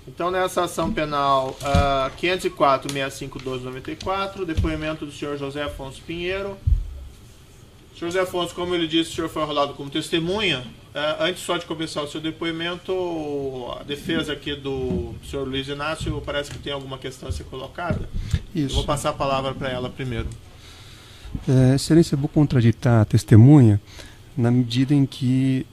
Então, nessa ação penal 504-65-12-94, depoimento do senhor José Afonso Pinheiro. Senhor José Afonso, como ele disse, o senhor foi arrolado como testemunha. Antes só de começar o seu depoimento, a defesa aqui do senhor Luiz Inácio parece que tem alguma questão a ser colocada. Isso. Eu vou passar a palavra para ela primeiro. Excelência, eu vou contraditar a testemunha na medida em que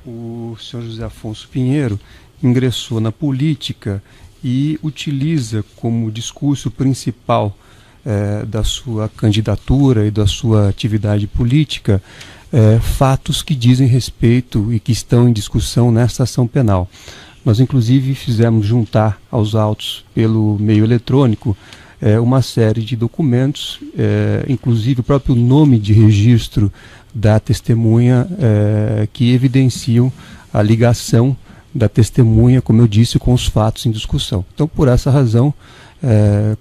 o senhor José Afonso Pinheiro ingressou na política e utiliza como discurso principal da sua candidatura e da sua atividade política fatos que dizem respeito e que estão em discussão nesta ação penal. Nós, inclusive, fizemos juntar aos autos pelo meio eletrônico uma série de documentos, inclusive o próprio nome de registro da testemunha, que evidenciam a ligação da testemunha, como eu disse, com os fatos em discussão. Então, por essa razão,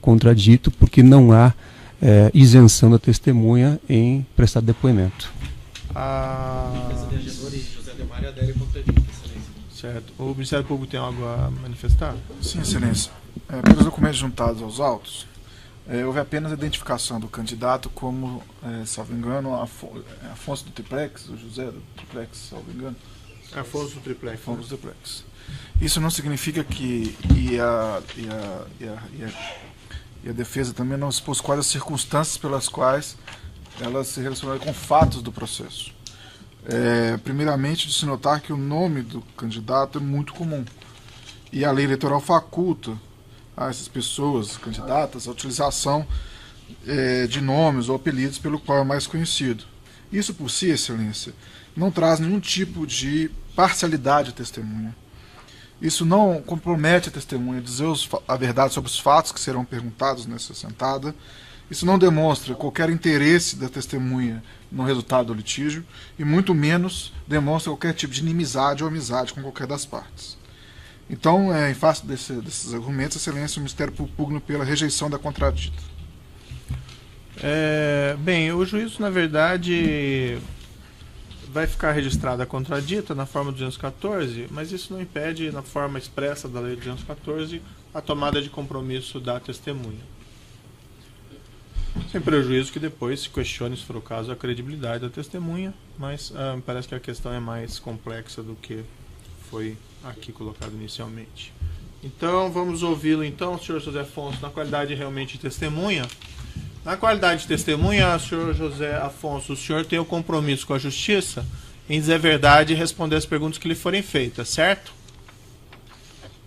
contradito, porque não há isenção da testemunha em prestar depoimento. Certo. O Ministério Público tem algo a manifestar? Sim, Excelência. Pelos documentos juntados aos autos, houve apenas a identificação do candidato como, salvo engano, Afonso do Triplex, o José do Triplex, salvo engano. Afonso do Triplex. Afonso do Triplex. Isso não significa que a defesa também não expôs quais as circunstâncias pelas quais ela se relacionaria com fatos do processo. Primeiramente, de se notar que o nome do candidato é muito comum. E a lei eleitoral faculta a essas pessoas, candidatas, a utilização de nomes ou apelidos pelo qual é mais conhecido. Isso por si, Excelência, não traz nenhum tipo de parcialidade à testemunha. Isso não compromete a testemunha a dizer a verdade sobre os fatos que serão perguntados nessa sentada. Isso não demonstra qualquer interesse da testemunha no resultado do litígio e muito menos demonstra qualquer tipo de inimizade ou amizade com qualquer das partes. Então, em face desses argumentos, Excelência, o Ministério Público pugna pela rejeição da contradita. Bem, o juízo, na verdade, vai ficar registrada a contradita na forma 214, mas isso não impede, na forma expressa da lei 214, a tomada de compromisso da testemunha. Sem prejuízo que depois se questione, se for o caso, a credibilidade da testemunha, mas parece que a questão é mais complexa do que foi aqui colocado inicialmente. Então, vamos ouvi-lo então, senhor José Afonso, na qualidade realmente de testemunha. Na qualidade de testemunha, senhor José Afonso, o senhor tem o compromisso com a justiça em dizer a verdade e responder as perguntas que lhe forem feitas, certo?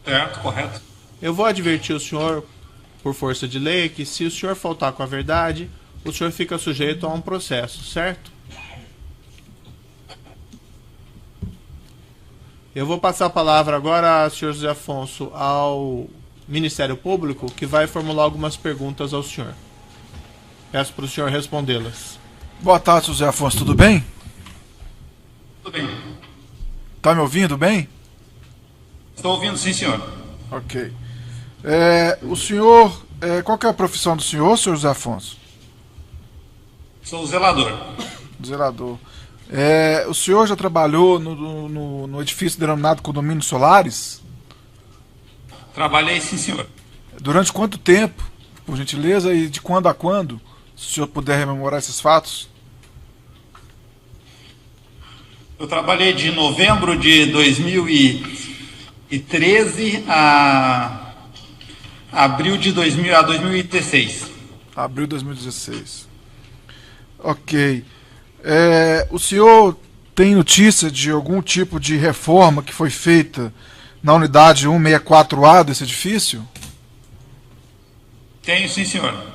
Certo, correto. Eu vou advertir o senhor, por força de lei, que se o senhor faltar com a verdade, o senhor fica sujeito a um processo, certo? Eu vou passar a palavra agora, senhor José Afonso, ao Ministério Público, que vai formular algumas perguntas ao senhor. Peço para o senhor respondê-las. Boa tarde, José Afonso, tudo bem? Tudo bem. Está me ouvindo bem? Estou ouvindo, sim, senhor. Ok. O senhor, qual que é a profissão do senhor José Afonso? Sou zelador. Zelador. O senhor já trabalhou no edifício denominado Condomínio Solares? Trabalhei, sim, senhor. Durante quanto tempo, por gentileza, e de quando a quando? Se o senhor puder rememorar esses fatos. Eu trabalhei de novembro de 2013 a abril de 2016. Abril de 2016. Ok. O senhor tem notícia de algum tipo de reforma que foi feita na unidade 164A desse edifício? Tenho, sim, senhor.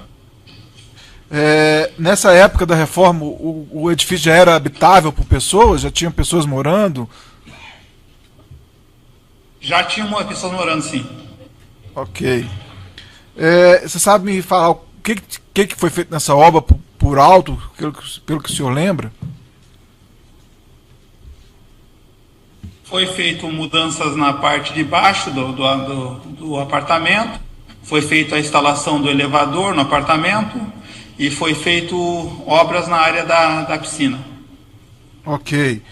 Nessa época da reforma, o edifício já era habitável por pessoas? Já tinham pessoas morando? Já tinha uma pessoa morando, sim. Ok. Você sabe me falar o que foi feito nessa obra por alto, pelo que o senhor lembra? Foi feito mudanças na parte de baixo do apartamento, foi feita a instalação do elevador no apartamento e foi feito obras na área da piscina. Ok.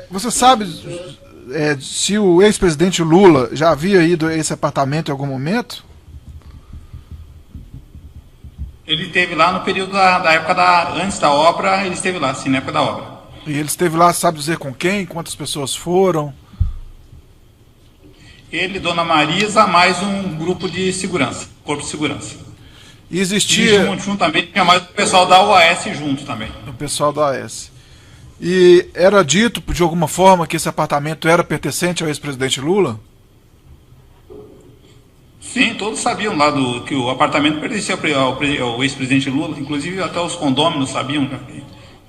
Você sabe, se o ex-presidente Lula já havia ido a esse apartamento em algum momento? Ele esteve lá no período da época antes da obra, ele esteve lá, sim, na época da obra. E ele esteve lá, sabe dizer com quem? Quantas pessoas foram? Ele, Dona Marisa, mais um grupo de segurança, corpo de segurança. E existia... E juntamente tinha mais o pessoal da OAS junto também. O pessoal da OAS. E era dito, de alguma forma, que esse apartamento era pertencente ao ex-presidente Lula? Sim, todos sabiam lá que o apartamento pertencia ao ex-presidente Lula. Inclusive até os condôminos sabiam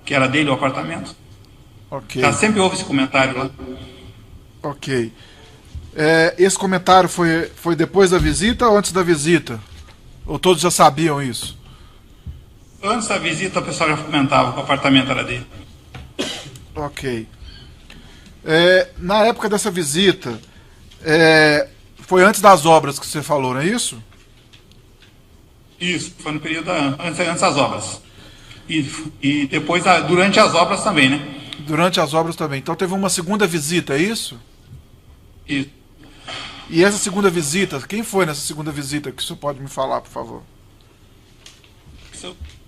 que era dele o apartamento. Ok. Já sempre houve esse comentário lá. Ok. Esse comentário foi depois da visita ou antes da visita? Ou todos já sabiam isso? Antes da visita o pessoal já comentava que o apartamento era dele. Ok. Na época dessa visita, foi antes das obras que você falou, não é isso? Isso, foi no período antes das obras. E depois, durante as obras também, né? Durante as obras também. Então teve uma segunda visita, é isso? Isso. E essa segunda visita, quem foi nessa segunda visita que o senhor pode me falar, por favor?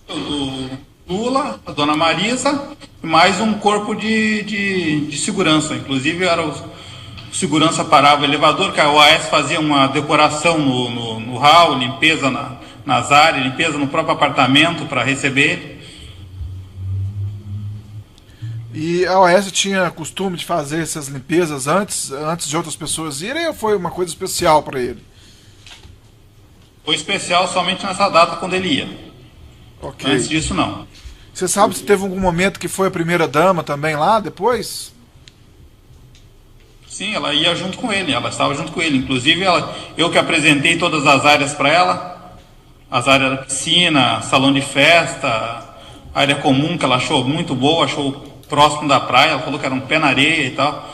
O Lula, a Dona Marisa, mais um corpo de segurança. Inclusive era o segurança parava o elevador, que a OAS fazia uma decoração no hall, limpeza nas áreas, limpeza no próprio apartamento para receber ele. E a OAS tinha costume de fazer essas limpezas antes de outras pessoas irem, ou foi uma coisa especial para ele? Foi especial somente nessa data quando ele ia. Ok. Antes disso, não. Você sabe se teve algum momento que foi a primeira-dama também lá, depois? Sim, ela ia junto com ele, ela estava junto com ele. Inclusive, eu que apresentei todas as áreas para ela, as áreas da piscina, salão de festa, área comum, que ela achou muito boa, achou próximo da praia, ela falou que era um pé na areia e tal.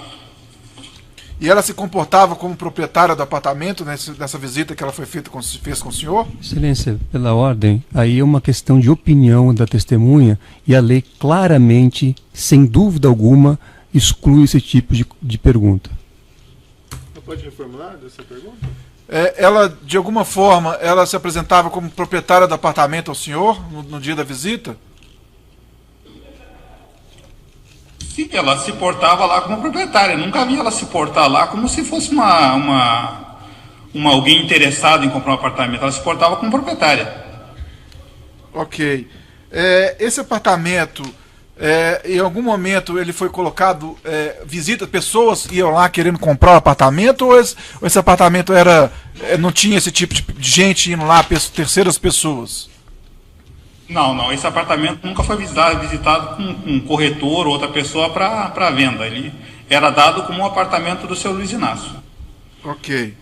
E ela se comportava como proprietária do apartamento nessa visita que ela fez com o senhor? Excelência, pela ordem, aí é uma questão de opinião da testemunha e a lei claramente, sem dúvida alguma, exclui esse tipo de pergunta. Você pode reformular dessa pergunta? Ela, de alguma forma, ela se apresentava como proprietária do apartamento ao senhor no dia da visita? Sim, ela se portava lá como proprietária. Eu nunca vi ela se portar lá como se fosse alguém interessado em comprar um apartamento. Ela se portava como proprietária. Ok. Esse apartamento, em algum momento ele foi colocado, pessoas iam lá querendo comprar o apartamento, ou esse apartamento não tinha esse tipo de gente indo lá, terceiras pessoas? Não, esse apartamento nunca foi visitado com um corretor ou outra pessoa para venda. Ele era dado como um apartamento do seu Luiz Inácio. Ok.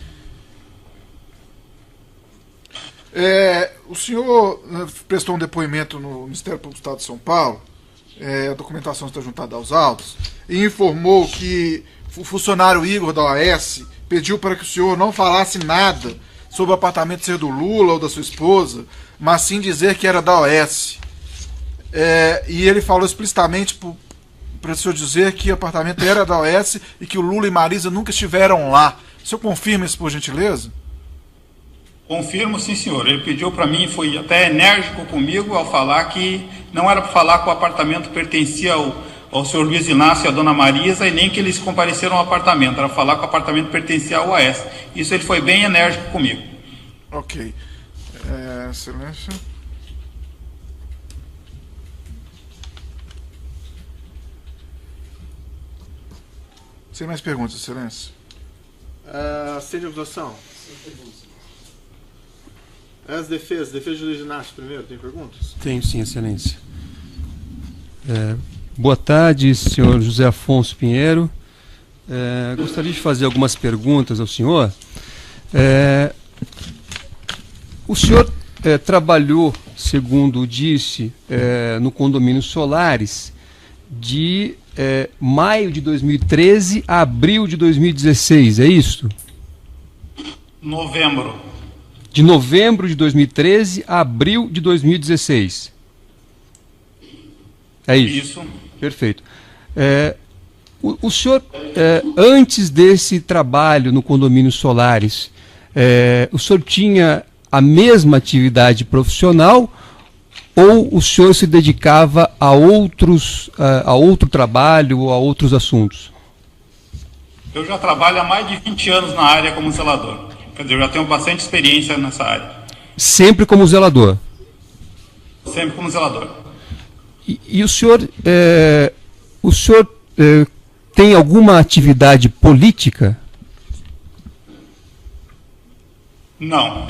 O senhor prestou um depoimento no Ministério Público do Estado de São Paulo, a documentação está juntada aos autos, e informou que o funcionário Igor da OAS pediu para que o senhor não falasse nada sobre o apartamento ser do Lula ou da sua esposa, mas sim dizer que era da OAS. E ele falou explicitamente para o senhor dizer que o apartamento era da OAS e que o Lula e Marisa nunca estiveram lá. O senhor confirma isso, por gentileza? Confirmo, sim, senhor. Ele pediu para mim, foi até enérgico comigo ao falar que não era para falar que o apartamento pertencia ao senhor Luiz Inácio e à dona Marisa, e nem que eles compareceram ao apartamento. Era falar que o apartamento pertencia ao OAS. Isso ele foi bem enérgico comigo. Ok. Silêncio. Sem mais perguntas, excelência. Sem votação. As defesas de Luiz Inácio primeiro, tem perguntas? Tenho sim, excelência. Boa tarde, senhor José Afonso Pinheiro. Gostaria de fazer algumas perguntas ao senhor. O senhor trabalhou, segundo disse, no condomínio Solares de maio de 2013 a abril de 2016, é isso? Novembro. De novembro de 2013 a abril de 2016. É isso? Isso. Perfeito. O senhor, antes desse trabalho no condomínio Solares, o senhor tinha a mesma atividade profissional ou o senhor se dedicava a outro trabalho, a outros assuntos? Eu já trabalho há mais de 20 anos na área como zelador. Quer dizer, eu já tenho bastante experiência nessa área. Sempre como zelador? Sempre como zelador. E o senhor, tem alguma atividade política? Não.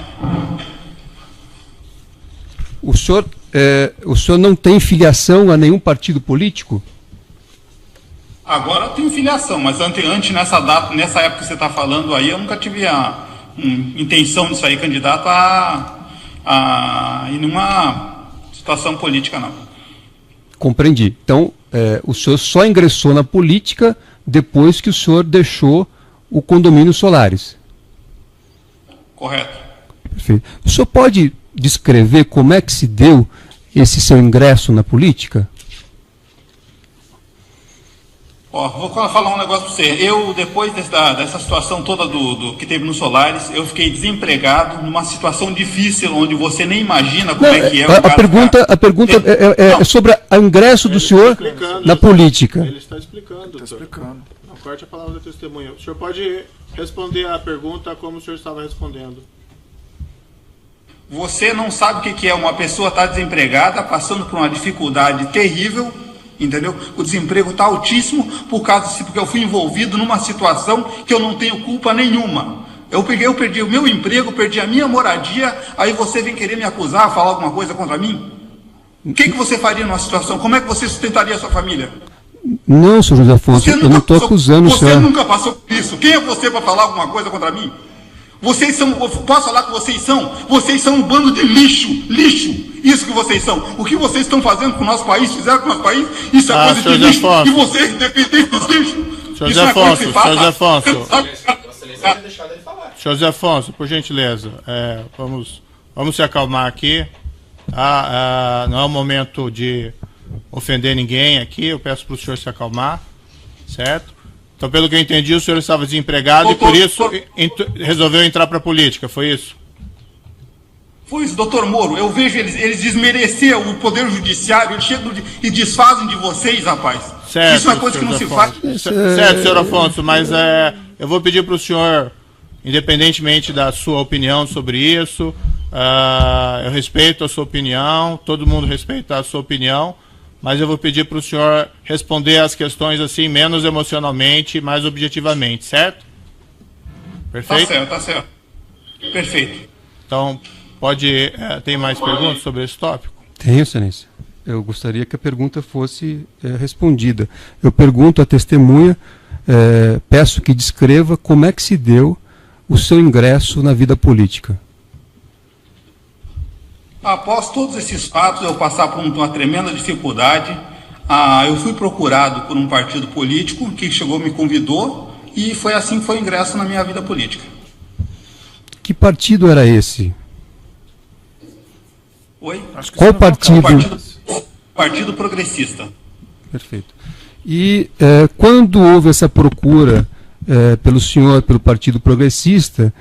O senhor não tem filiação a nenhum partido político? Agora eu tenho filiação, mas antes nessa época que você está falando aí, eu nunca tive a intenção de sair candidato em nenhuma situação política, não. Compreendi. Então, o senhor só ingressou na política depois que o senhor deixou o condomínio Solares? Correto. Perfeito. O senhor pode descrever como é que se deu esse seu ingresso na política? Vou falar um negócio para você. Eu, depois dessa situação toda do que teve no Solares, eu fiquei desempregado, numa situação difícil, onde você nem imagina como é que é. A pergunta é sobre o ingresso do senhor na política. Ele está explicando. Não corte a palavra da testemunha. O senhor pode responder a pergunta como o senhor estava respondendo. Você não sabe o que é uma pessoa estar desempregada, passando por uma dificuldade terrível, entendeu? O desemprego está altíssimo porque eu fui envolvido numa situação que eu não tenho culpa nenhuma. Eu perdi o meu emprego, perdi a minha moradia, aí você vem querer me acusar, falar alguma coisa contra mim? O que você faria numa situação? Como é que você sustentaria a sua família? Não, senhor José Afonso, eu não estou acusando o senhor. Você nunca passou por isso. Quem é você para falar alguma coisa contra mim? Vocês são, posso falar que vocês são um bando de lixo, isso que vocês são. O que vocês estão fazendo com o nosso país, fizeram com o nosso país, isso é coisa de lixo. E vocês, independentes dos lixos. Senhor José Afonso, por gentileza, vamos se acalmar aqui. Não é o momento de ofender ninguém aqui, eu peço para o senhor se acalmar, certo? Então, pelo que eu entendi, o senhor estava desempregado e por isso resolveu entrar para a política, foi isso? Foi isso, doutor Moro. Eu vejo eles desmereceram o poder judiciário, eles chegam e desfazem de vocês, rapaz. Certo, isso é uma coisa que não se faz. Certo, senhor Afonso, mas eu vou pedir para o senhor, independentemente da sua opinião sobre isso, eu respeito a sua opinião, todo mundo respeita a sua opinião, mas eu vou pedir para o senhor responder as questões assim, menos emocionalmente, mais objetivamente, certo? Perfeito? Tá certo. Perfeito. Então, tem mais perguntas sobre esse tópico? Tenho, excelência. Eu gostaria que a pergunta fosse respondida. Eu pergunto à testemunha, peço que descreva como é que se deu o seu ingresso na vida política. Após todos esses fatos, eu passar por uma tremenda dificuldade, eu fui procurado por um partido político que chegou, me convidou, e foi assim que foi o ingresso na minha vida política. Que partido era esse? Oi? Qual partido? Partido Progressista. Perfeito. E quando houve essa procura pelo senhor, pelo Partido Progressista,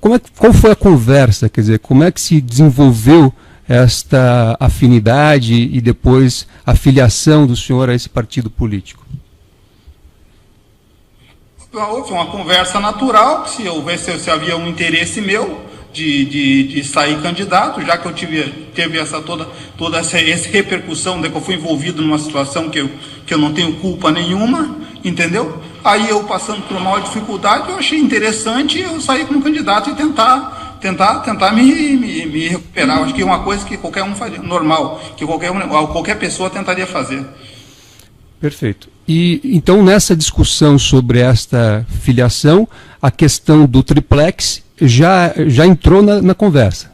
qual foi a conversa? Quer dizer, como é que se desenvolveu esta afinidade e depois a filiação do senhor a esse partido político? Houve uma conversa natural, se havia um interesse meu de sair candidato, já que eu teve toda essa repercussão de que eu fui envolvido numa situação que eu não tenho culpa nenhuma, entendeu? Aí eu, passando por uma maior dificuldade, eu achei interessante eu sair como candidato e tentar me recuperar. Eu acho que é uma coisa que qualquer um faria, normal, que qualquer pessoa tentaria fazer. Perfeito. E então, nessa discussão sobre esta filiação, a questão do triplex já entrou na conversa.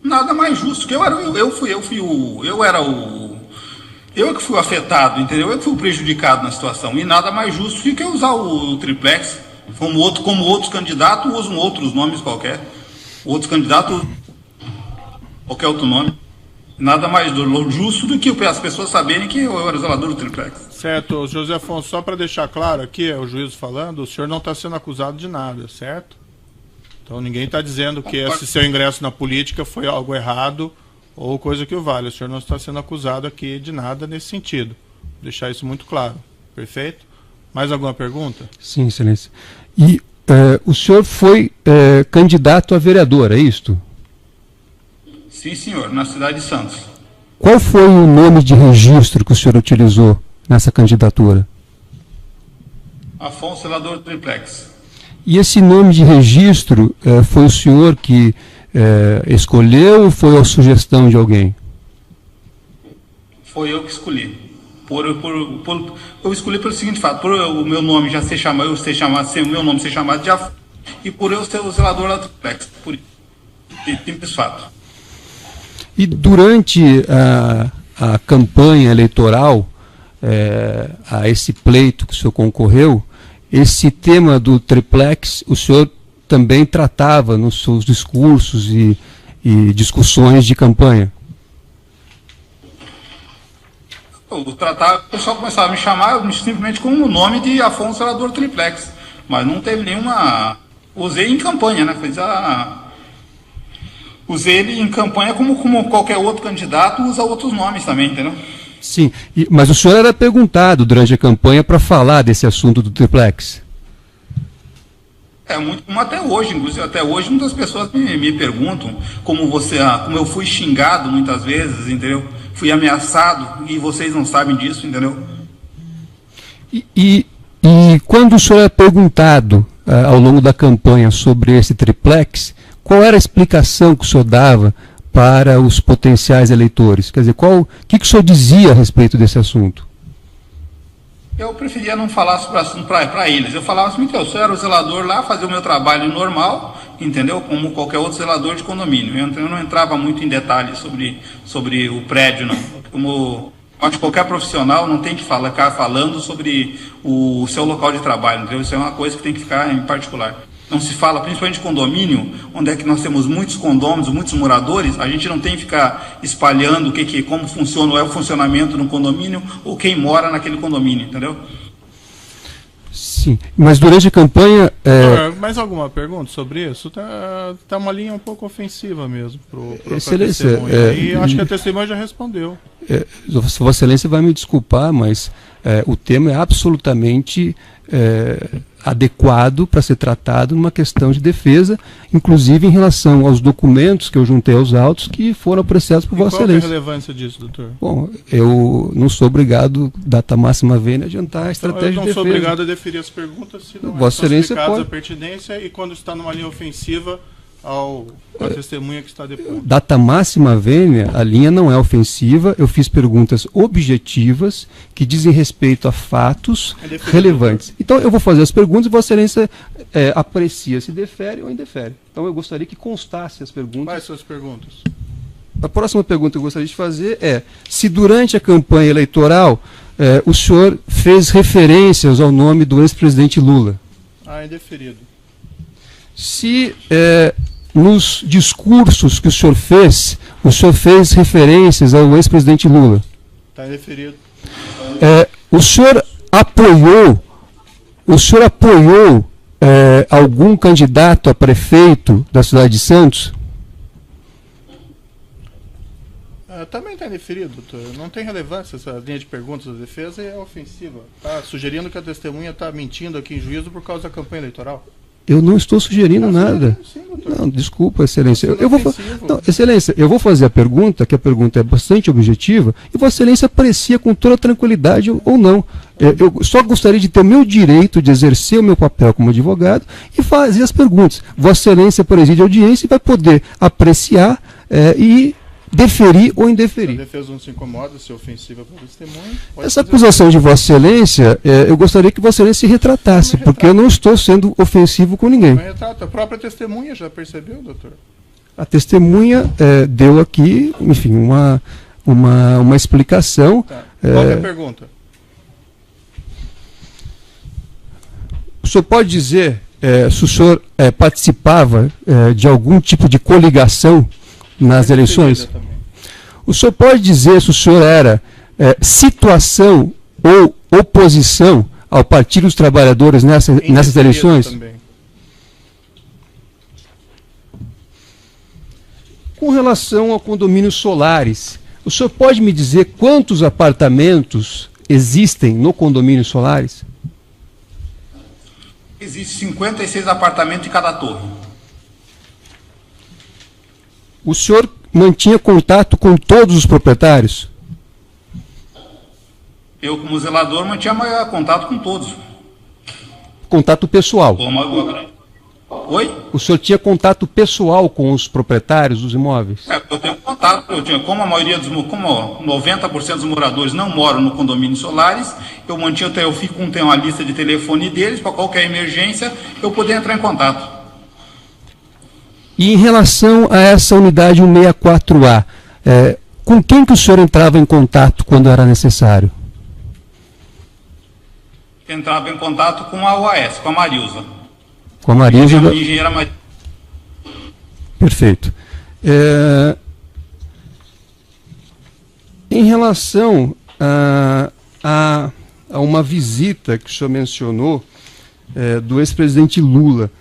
Nada mais justo que eu que fui afetado, entendeu? Eu que fui prejudicado na situação. E nada mais justo do que usar o triplex. Como outros candidatos usam outros nomes qualquer. Outros candidatos qualquer outro nome. Nada mais justo do que as pessoas saberem que eu era zelador do triplex. Certo, José Afonso, só para deixar claro aqui, o juiz falando, o senhor não está sendo acusado de nada, certo? Então ninguém está dizendo que esse seu ingresso na política foi algo errado ou coisa que o vale. O senhor não está sendo acusado aqui de nada nesse sentido. Vou deixar isso muito claro. Perfeito? Mais alguma pergunta? Sim, excelência. E o senhor foi candidato a vereador, é isto? Sim, senhor, na cidade de Santos. Qual foi o nome de registro que o senhor utilizou nessa candidatura? Afonso Zelador Triplex. E esse nome de registro foi o senhor que escolheu ou foi a sugestão de alguém? Foi eu que escolhi. Eu escolhi pelo seguinte fato, por o meu nome já ser chamado, o meu nome ser chamado de Afonso, e por eu ser o zelador da Triplex. Por simples fato. E durante a campanha eleitoral, a esse pleito que o senhor concorreu, esse tema do triplex, o senhor também tratava nos seus discursos e discussões de campanha? O pessoal começava a me chamar simplesmente com o nome de Afonso Zelador Triplex, mas não teve nenhuma... Usei em campanha, né? Usei ele em campanha como qualquer outro candidato usa outros nomes também, entendeu? Sim, mas o senhor era perguntado durante a campanha para falar desse assunto do triplex? Muito como até hoje, inclusive até hoje muitas pessoas me perguntam como eu fui xingado muitas vezes, entendeu? Fui ameaçado e vocês não sabem disso, entendeu? E quando o senhor é perguntado ao longo da campanha sobre esse triplex, qual era a explicação que o senhor dava para os potenciais eleitores? Quer dizer, o que o senhor dizia a respeito desse assunto? Eu preferia não falar sobre o assunto para eles. Eu falava assim, eu era o zelador lá, fazia o meu trabalho normal, entendeu? Como qualquer outro zelador de condomínio. Eu não entrava muito em detalhes sobre o prédio, não. Como acho que qualquer profissional não tem que ficar falando sobre o seu local de trabalho, entendeu? Isso é uma coisa que tem que ficar em particular. Não se fala, principalmente de condomínio, onde é que nós temos muitos condôminos, muitos moradores, a gente não tem que ficar espalhando como funciona o funcionamento no condomínio ou quem mora naquele condomínio, entendeu? Sim, mas durante a campanha... Mais alguma pergunta sobre isso? Tá uma linha um pouco ofensiva mesmo para Excelência, testemunha. E acho que a testemunha já respondeu. Vossa Excelência vai me desculpar, mas o tema é absolutamente adequado para ser tratado numa questão de defesa, inclusive em relação aos documentos que eu juntei aos autos que foram apreciados por Vossa Excelência. Qual é a relevância disso, doutor? Bom, eu não sou obrigado, data máxima vênia, a adiantar a estratégia de defesa. Eu não sou obrigado a deferir as perguntas se não Vossa Excelência pode... a pertinência e quando está numa linha ofensiva a testemunha que está depois. Data máxima vênia, a linha não é ofensiva, eu fiz perguntas objetivas que dizem respeito a fatos relevantes. Então eu vou fazer as perguntas e Vossa Excelência aprecia se defere ou indefere. Então eu gostaria que constasse as perguntas. Quais são as perguntas? A próxima pergunta que eu gostaria de fazer é se durante a campanha eleitoral o senhor fez referências ao nome do ex-presidente Lula. Indeferido. Se nos discursos que o senhor fez referências ao ex-presidente Lula. Está indeferido. O senhor apoiou algum candidato a prefeito da cidade de Santos? Também está indeferido, doutor. Não tem relevância essa linha de perguntas da defesa e é ofensiva. Está sugerindo que a testemunha está mentindo aqui em juízo por causa da campanha eleitoral. Eu não estou sugerindo nada. Sim, não, desculpa, Excelência. Excelência, eu vou fazer a pergunta, que a pergunta é bastante objetiva, e Vossa Excelência aprecia com toda tranquilidade ou não. Eu só gostaria de ter o meu direito de exercer o meu papel como advogado e fazer as perguntas. Vossa Excelência preside a audiência e vai poder apreciar e deferir ou indeferir. Se a defesa não se incomoda, se é ofensiva para o testemunho... Essa acusação de Vossa Excelência, eu gostaria que Vossa Excelência se retratasse, porque eu não estou sendo ofensivo com ninguém. Não retrata. A própria testemunha já percebeu, doutor? A testemunha deu aqui, enfim, uma explicação. Tá. Qual é a pergunta? O senhor pode dizer se o senhor participava de algum tipo de coligação nas eleições? O senhor pode dizer se o senhor era situação ou oposição ao Partido dos Trabalhadores nessas eleições? Também. Com relação ao condomínio Solares, o senhor pode me dizer quantos apartamentos existem no condomínio Solares? Existem 56 apartamentos em cada torre. O senhor mantinha contato com todos os proprietários? Eu, como zelador, mantinha contato com todos. Contato pessoal? Oi? O senhor tinha contato pessoal com os proprietários dos imóveis? Eu tenho contato, como a maioria como 90% dos moradores não moram no condomínio Solares, tenho uma lista de telefone deles, para qualquer emergência, eu poder entrar em contato. E em relação a essa unidade 164A, com quem que o senhor entrava em contato quando era necessário? Entrava em contato com a UAS, com a Marilza. Com a Marilza? Engenheira Marilza. Perfeito. Em relação a uma visita que o senhor mencionou do ex-presidente Lula,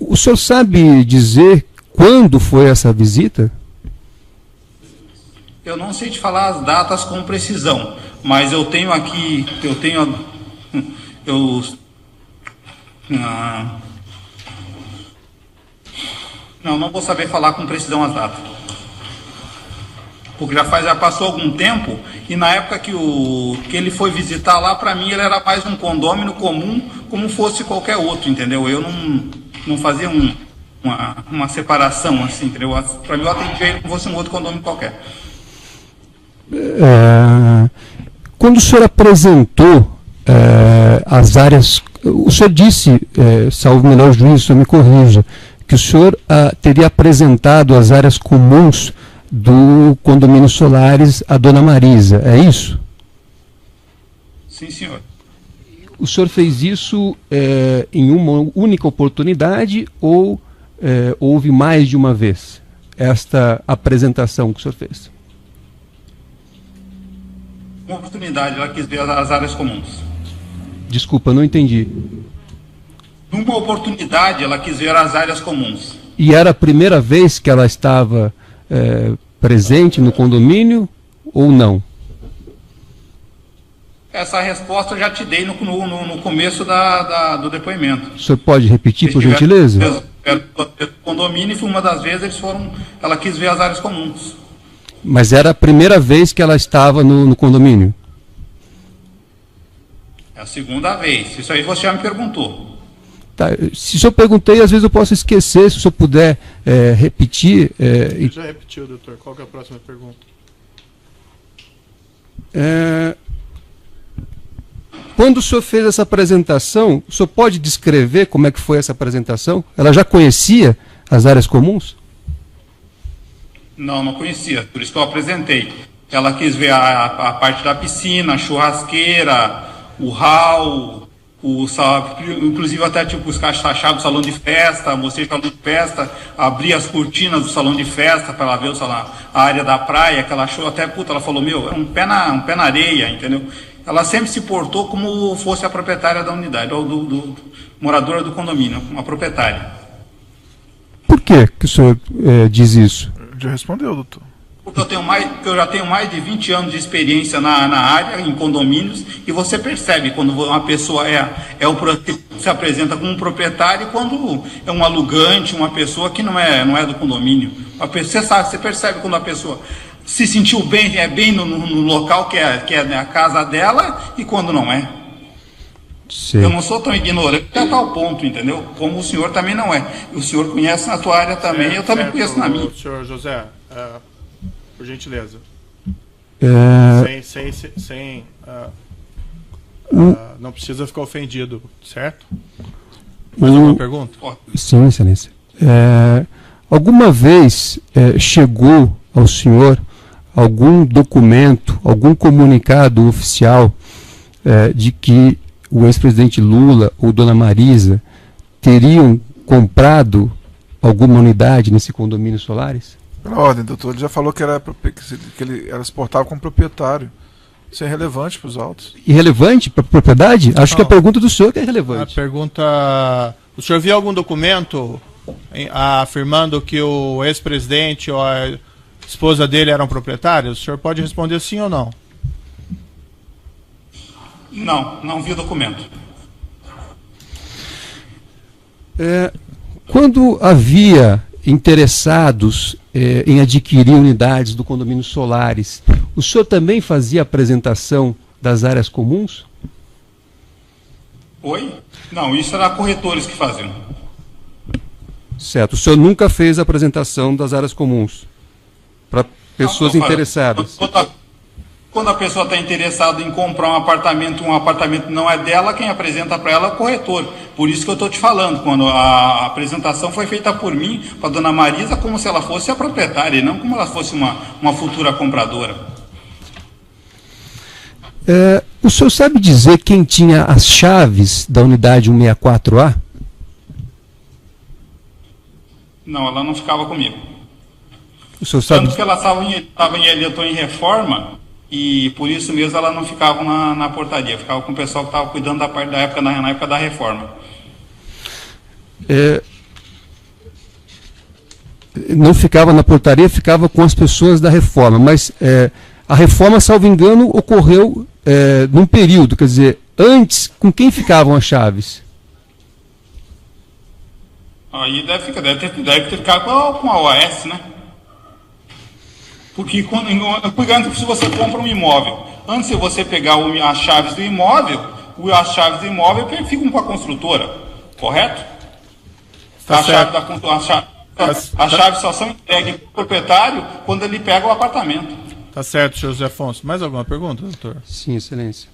o senhor sabe dizer quando foi essa visita? Eu não sei te falar as datas com precisão, mas eu tenho aqui, não vou saber falar com precisão as datas. Porque já passou algum tempo, e na época que ele foi visitar lá, para mim ele era mais um condômino comum, como fosse qualquer outro, entendeu? Eu não fazia uma separação assim, entendeu? Para mim eu atendia ele como fosse um outro condomínio qualquer. Quando o senhor apresentou as áreas, o senhor disse, salvo o melhor juízo, o senhor me corrija, que o senhor teria apresentado as áreas comuns do condomínio Solares à dona Marisa, é isso? Sim, senhor. O senhor fez isso em uma única oportunidade ou houve mais de uma vez esta apresentação que o senhor fez? Uma oportunidade, ela quis ver as áreas comuns. Desculpa, não entendi. Numa oportunidade, ela quis ver as áreas comuns. E era a primeira vez que ela estava presente no condomínio ou não? Essa resposta eu já te dei no começo do depoimento. O senhor pode repetir, por gentileza? O condomínio, uma das vezes, ela quis ver as áreas comuns. Mas era a primeira vez que ela estava no condomínio? É a segunda vez. Isso aí você já me perguntou. Tá, se eu perguntei, às vezes eu posso esquecer, se o senhor puder repetir. Já repetiu, doutor. Qual que é a próxima pergunta? Quando o senhor fez essa apresentação, o senhor pode descrever como é que foi essa apresentação? Ela já conhecia as áreas comuns? Não conhecia, por isso que eu apresentei. Ela quis ver a parte da piscina, a churrasqueira, o hall, inclusive até tipo os caixas do salão de festa, mostrei o salão de festa, abri as cortinas do salão de festa para ela ver a área da praia, que ela achou até, ela falou, é um pé na areia, entendeu? Ela sempre se portou como fosse a proprietária da unidade, do moradora do condomínio, uma proprietária. Por que o senhor diz isso? Já respondeu, doutor. Porque eu já tenho mais de 20 anos de experiência na área, em condomínios, e você percebe quando uma pessoa se apresenta como um proprietário e quando é um alugante, uma pessoa que não é do condomínio. Você percebe quando a pessoa se sentiu bem, bem no local que é a casa dela e quando não é. Sim. Eu não sou tão ignorante a tal ponto, entendeu? Como o senhor também não é. O senhor conhece na sua área também, eu também conheço na minha. Senhor José, por gentileza. Não precisa ficar ofendido, certo? Mais alguma pergunta? Sim, excelência. Alguma vez chegou ao senhor algum documento, algum comunicado oficial de que o ex-presidente Lula ou Dona Marisa teriam comprado alguma unidade nesse condomínio Solares? Pela ordem, doutor, ele já falou que ele era se portava como proprietário. Isso é relevante para os autos. Irrelevante para a propriedade? Acho Não. que a pergunta do senhor que é A relevante. pergunta... O senhor viu algum documento afirmando que o ex-presidente ou a esposa dele eram proprietários? O senhor pode responder sim ou não? Não, não vi o documento. Quando havia interessados em adquirir unidades do condomínio Solares, o senhor também fazia apresentação das áreas comuns? Oi? Não, isso era corretores que faziam. Certo. O senhor nunca fez a apresentação das áreas comuns para pessoas Não, interessadas? Quando a pessoa está interessada em comprar um apartamento não é dela, quem apresenta para ela é o corretor. Por isso que eu estou te falando, quando a apresentação foi feita por mim, para a dona Marisa, como se ela fosse a proprietária, e não como ela fosse uma futura compradora. O senhor sabe dizer quem tinha as chaves da unidade 164A? Não, ela não ficava comigo. O senhor sabe? Tanto que ela estava em reforma, e por isso mesmo ela não ficava na portaria, ficava com o pessoal que estava cuidando da parte da época, na época da reforma. Não ficava na portaria, ficava com as pessoas da reforma, mas a reforma, salvo engano, ocorreu num período, quer dizer, antes, com quem ficavam as chaves? Aí deve ter ficado com a OAS, né? Porque se você compra um imóvel, antes de você pegar as chaves do imóvel, as chaves do imóvel ficam com a construtora, correto? Tá certo. As chaves só são entregues para o proprietário quando ele pega o apartamento. Tá certo, senhor José Afonso. Mais alguma pergunta, doutor? Sim, excelência.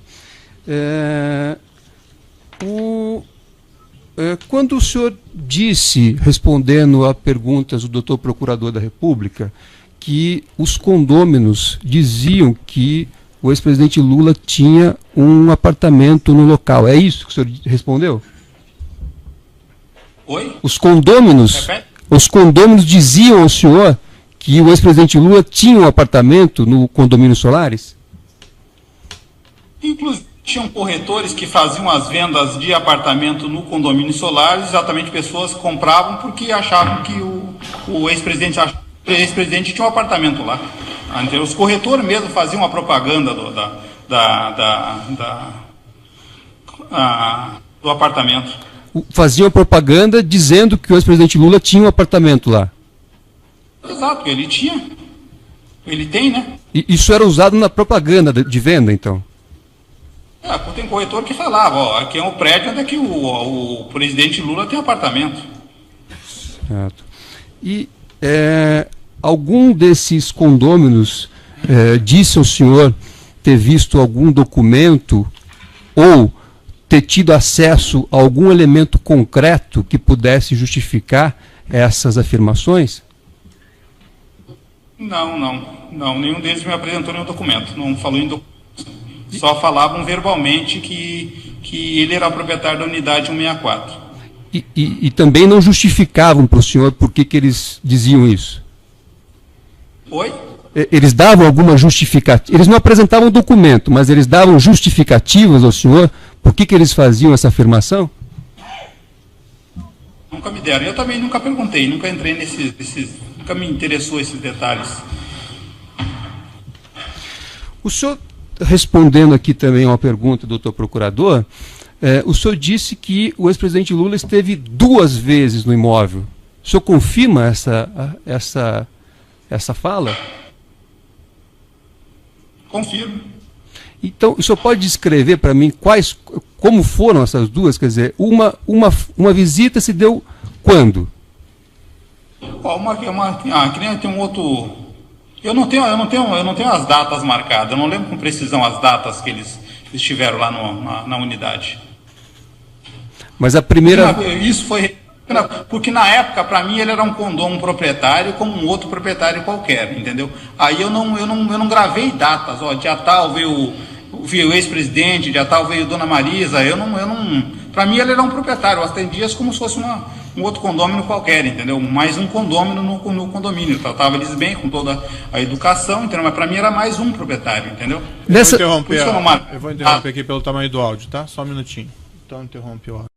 Quando o senhor disse, respondendo a perguntas do doutor Procurador da República, que os condôminos diziam que o ex-presidente Lula tinha um apartamento no local, é isso que o senhor respondeu? Oi? Os condôminos diziam ao senhor que o ex-presidente Lula tinha um apartamento no condomínio Solares? Inclusive, tinham corretores que faziam as vendas de apartamento no condomínio Solares, exatamente pessoas que compravam porque achavam que o ex-presidente tinha um apartamento lá. Então, os corretores mesmo faziam a propaganda do apartamento. Faziam propaganda dizendo que o ex-presidente Lula tinha um apartamento lá. Exato, ele tinha. Ele tem, né? E isso era usado na propaganda de venda, então? Tem corretor que falava, ó, aqui é um prédio onde é que o presidente Lula tem apartamento. Certo. E algum desses condôminos disse ao senhor ter visto algum documento ou ter tido acesso a algum elemento concreto que pudesse justificar essas afirmações? Não. Nenhum deles me apresentou nenhum documento. Não falou em documento. Só falavam verbalmente que ele era o proprietário da unidade 164. E também não justificavam para o senhor por que eles diziam isso? Oi? Eles davam alguma justificativa? Eles não apresentavam documento, mas eles davam justificativas ao senhor por que eles faziam essa afirmação? Nunca me deram. Eu também nunca perguntei, nunca entrei nunca me interessou esses detalhes. O senhor, respondendo aqui também a uma pergunta do doutor Procurador, o senhor disse que o ex-presidente Lula esteve 2 vezes no imóvel. O senhor confirma essa fala? Confirmo. Então, o senhor pode descrever para mim como foram essas duas? Quer dizer, uma visita se deu quando? Que nem tem um outro. Eu não tenho as datas marcadas. Eu não lembro com precisão as datas que eles estiveram lá na unidade. Mas a primeira. Isso foi porque na época para mim ele era um proprietário como um outro proprietário qualquer, entendeu? Aí eu não gravei datas. Ó, dia tal veio o ex-presidente, dia tal veio Dona Marisa. Para mim ele era um proprietário. Eu atendi como se fosse um outro condômino qualquer, entendeu? Mais um condômino no condomínio. Tratava eles bem, com toda a educação, entendeu? Mas para mim era mais um proprietário, entendeu? Eu vou interromper aqui pelo tamanho do áudio, tá? Só um minutinho. Então interrompe o áudio.